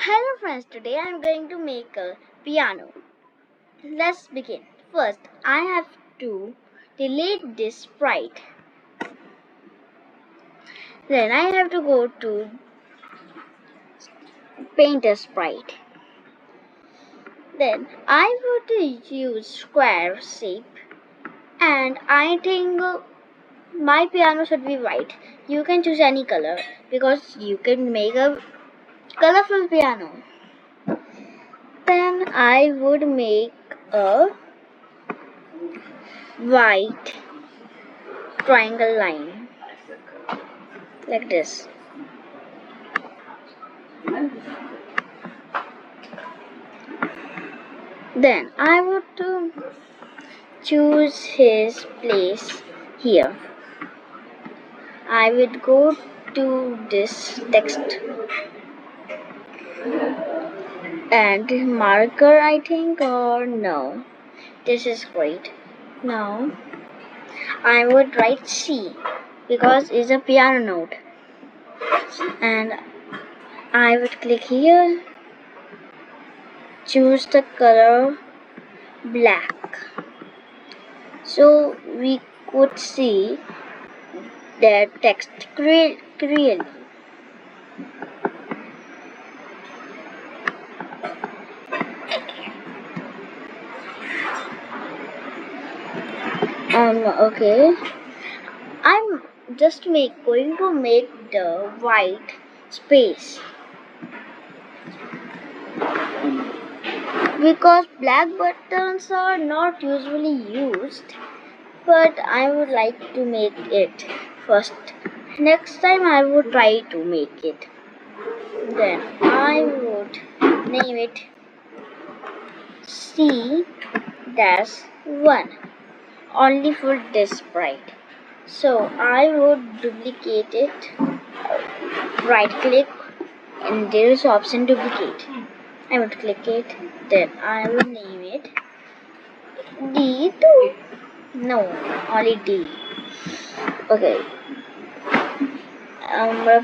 Hello friends, today I am going to make a piano. Let's begin. First, I have to delete this sprite. Then I have to go to paint a sprite. Then I would use square shape and I think my piano should be white. You can choose any color because you can make a colorful piano. Then I would make a white triangle line like this. Then I would choose his place here. I would go to this text and marker, I think, or no. This is great. Now I would write C because it's a piano note. And I would click here, choose the color black. So we could see the text clearly. Okay. I'm just going to make the white space because black buttons are not usually used, but I would like to make it first. Next time I would try to make it. Then I would name it C-1 only for this sprite. So I would duplicate it, right click, and there is option duplicate. I would click it, then I will name it D2. No, only D. Okay.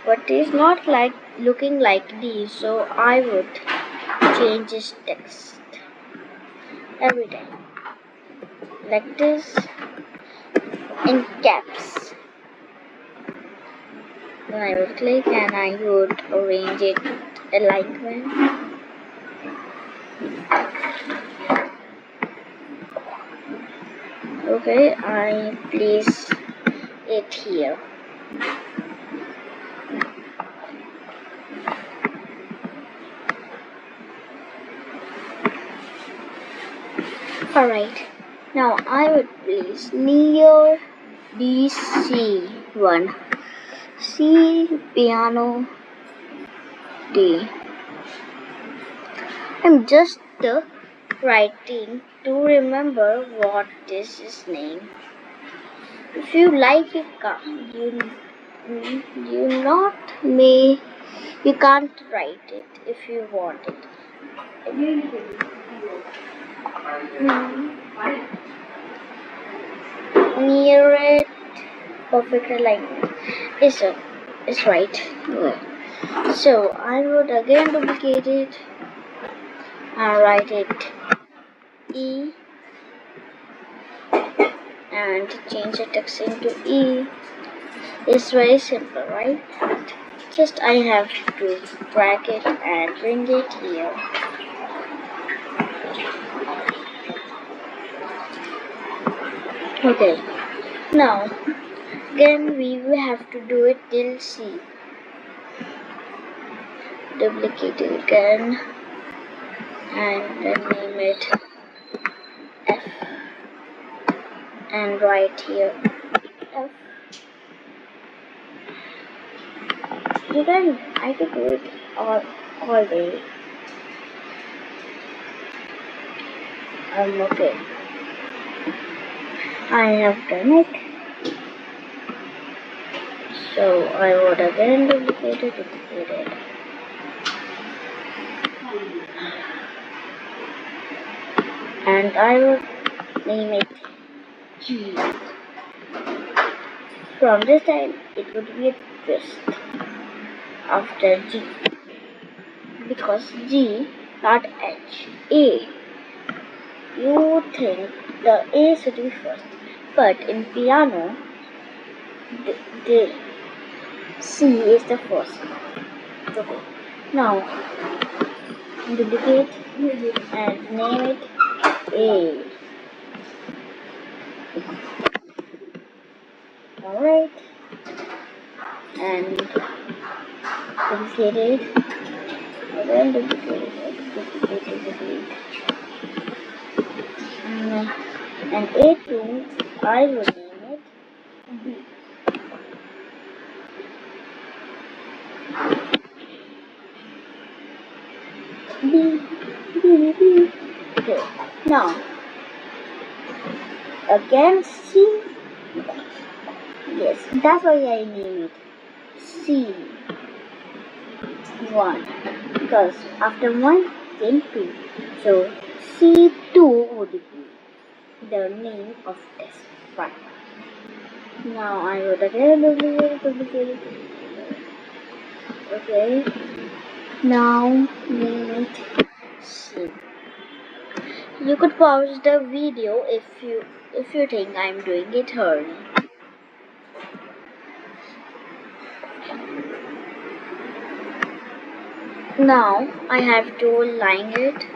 But it's not like looking like D, so I would change its text every time. Like this in caps. Then I would click and I would arrange it alignment. Okay, I place it here. Alright, now I would place near DC1, C piano D. I'm just writing to remember what this is name. If you like it, you can't write it if you want it. Near it, perfect alignment is right. So I would again duplicate it and write it E and change the text into E. It's very simple, right? Just I have to drag it and bring it here. Okay, now again we will have to do it till C. Duplicate it again and then name it F and write here F. I could do it all day. Okay. I have done it. So I would again duplicate it. And I would name it G. From this time, it would be a twist after G. because G, not H. A. You think the A should be first, but in piano, the C is the first. Okay. Now, duplicate and name it A. Alright. And duplicate it. Again duplicate it. And A2, I will name it B. B. Okay. Now, again C. Yes, that's why I name it C1. Because after 1 came 2. So C2 would be the name of this one. Now I would again duplicate it. Okay. Now name it C. You could pause the video if you think I'm doing it early. Now I have to line it.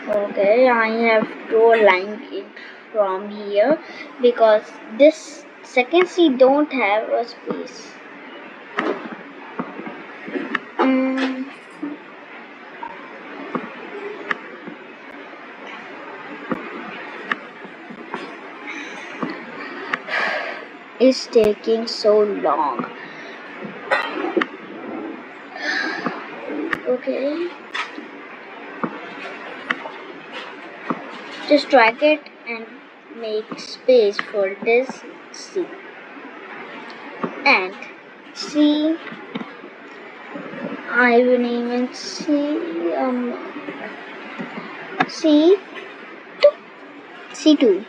Okay, I have to align it from here because this second C don't have a space. It's taking so long. Okay. Just drag it and make space for this C. And C, I will name it C2.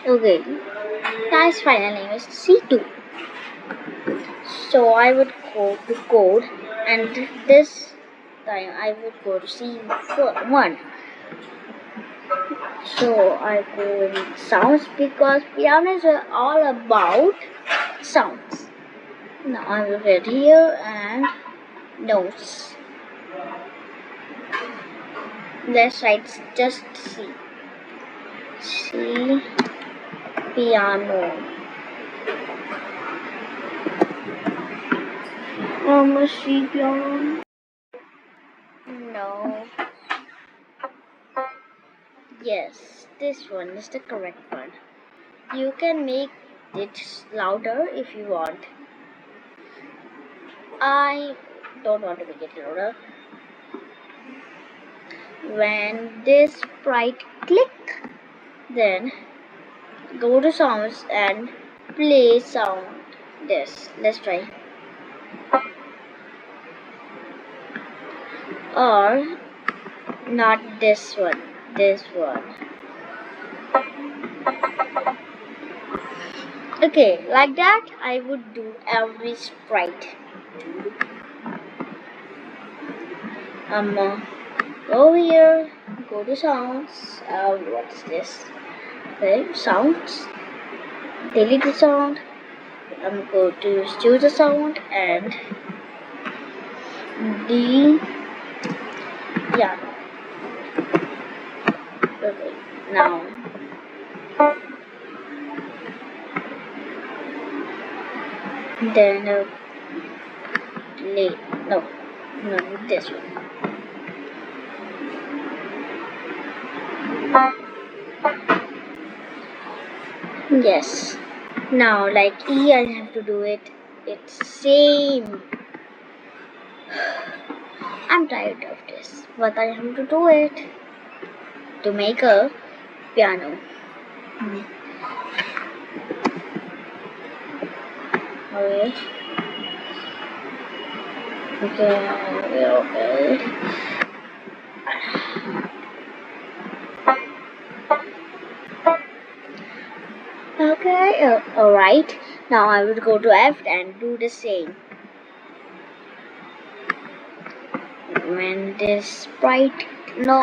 Okay. Nice final name is C2. So I would go to code and this time I would go to C1. So I go in sounds because pianos are all about sounds. Now I will get here and notes. Let's write just C. C piano. C piano. No. Yes, this one is the correct one. You can make it louder if you want. I don't want to make it louder. When this sprite click, then go to sounds and play sound this. Let's try. Or not this one, this one. Okay, like that I would do every sprite. Go here, go to sounds. What's this? Okay, sounds. Delete the sound. Go to choose the sound and the piano. Okay, now then play. No, this one. Yes. Now, like E, I have to do it. It's same. I'm tired of this, but I have to do it to make a piano. Okay. Okay. Alright. Now I will go to F and do the same. When this sprite, no.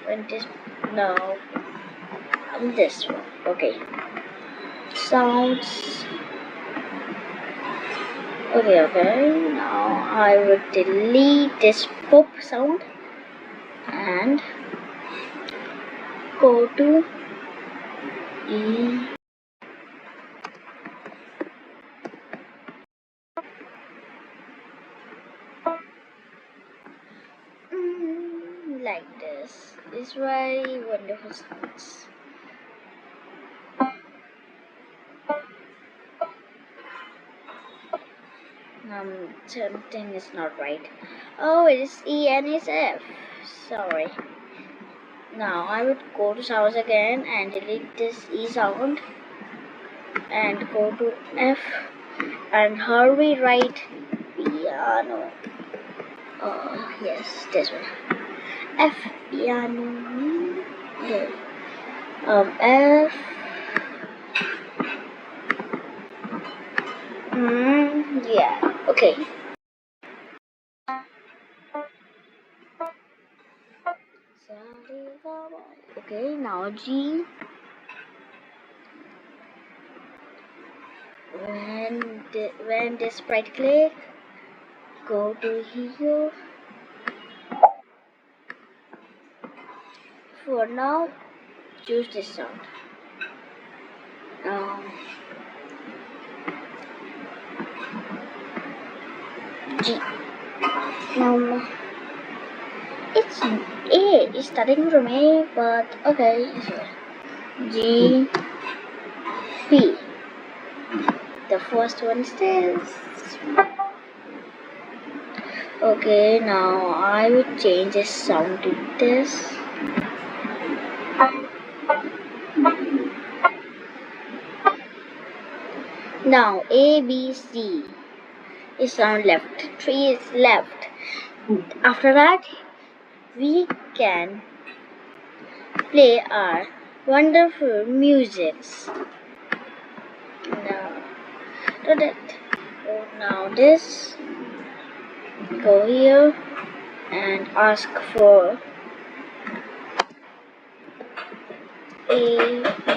When this, no. This one. Okay. Sounds. Okay. Now I will delete this pop sound and go to E. Like this. It's very wonderful sounds. Something is not right. Oh, it is E and it's F. Sorry. Now I would go to sounds again and delete this E sound and go to F and hurry write piano. Yes, this one. F piano. Okay. F. Yeah. Okay. Okay. Now G. When this right click, go to here. For now, choose this sound. G. Now it's A. It's starting from A, but okay. G. P. The first one stays. Okay, now I will change the sound to this. Now A, B, C is on left, 3 is left. After that, we can play our wonderful musics. Now this, go here and ask for A, B,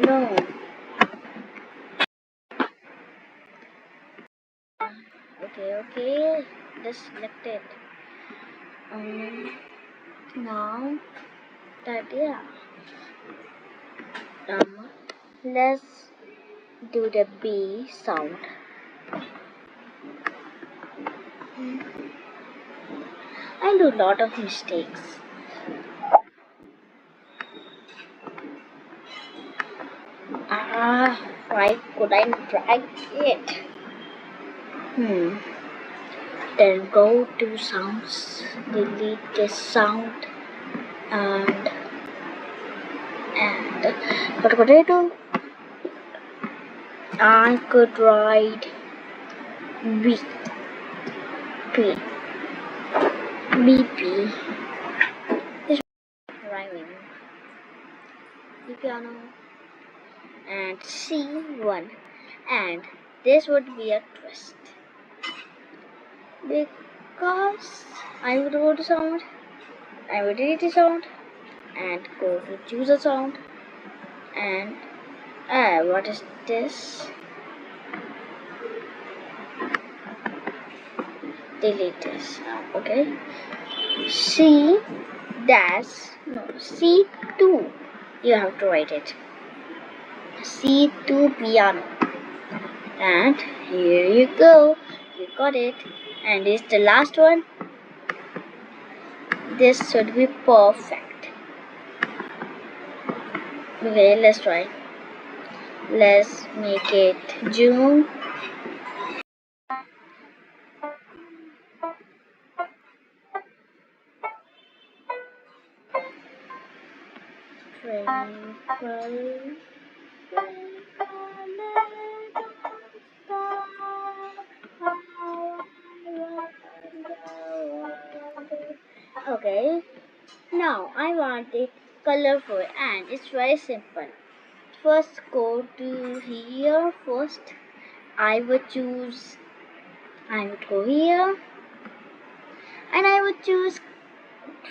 no. Okay, just select it. Now that, yeah. Let's do the B sound. I do a lot of mistakes. Why could I drag it? Then go to sounds, delete this sound, and what could I do? I could write B, P, BP. This rhyming. The piano and C1, and this would be a twist because I would go to sound, I would delete the sound and go to choose a sound and what is this? Delete this. Okay. C dash no C2. You have to write it. C2 piano. And here you go. You got it. And it's the last one. This should be perfect. Okay, let's try. Let's make it June. Okay, now I want it colorful and it's very simple. first go to here first. I would go here and I would choose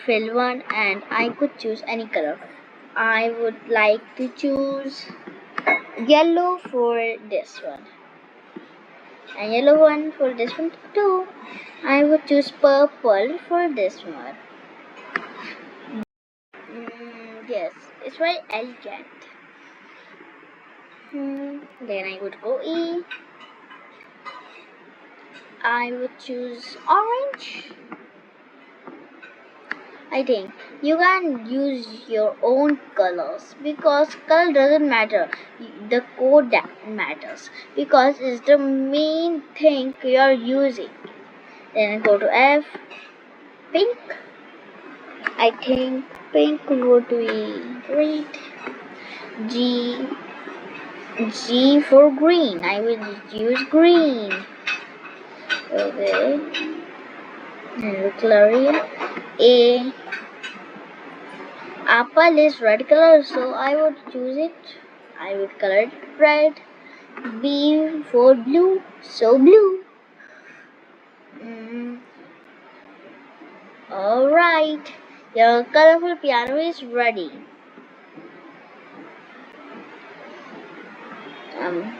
fill one and I could choose any color. I would like to choose yellow for this one and yellow one for this one too. I would choose purple for this one. Yes, it's very elegant. Then I would go E. I would choose orange. I think you can use your own colors because color doesn't matter. The code that matters because it's the main thing you are using. Then I go to F. Pink. I think pink would be great. G. G for green. I will use green. Okay. And color here. A. Apple is red color, so I would choose it. I would color it red. B for blue, so blue. Alright, your colorful piano is ready. Um,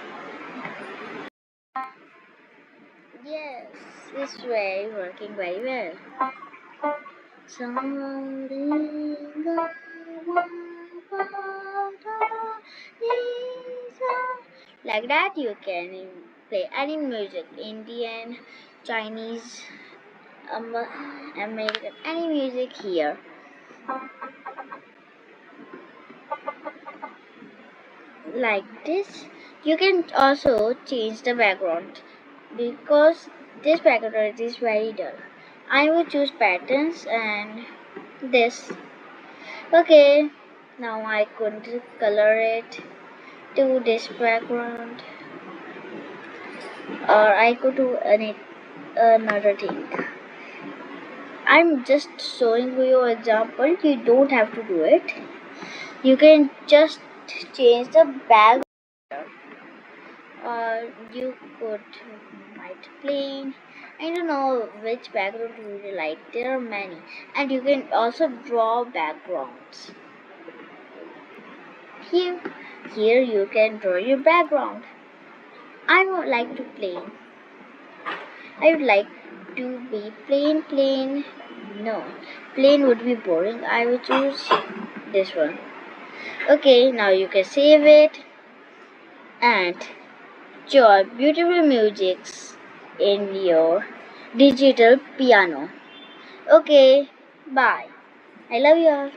yes, it's working very well. Like that, you can play any music, Indian, Chinese, American, any music here. Like this. You can also change the background because this background is very dull. I will choose patterns and this. Okay, now I could color it to this background or I could do another thing. I'm just showing you an example. You don't have to do it. You can just change the background. You could write plain. I don't know which background you really like. There are many, and you can also draw backgrounds. Here you can draw your background. I would like to plain. I would like to be plain. No, plain would be boring. I will choose this one. Okay, now you can save it and enjoy beautiful musics in your digital piano. Okay, bye. I love you all.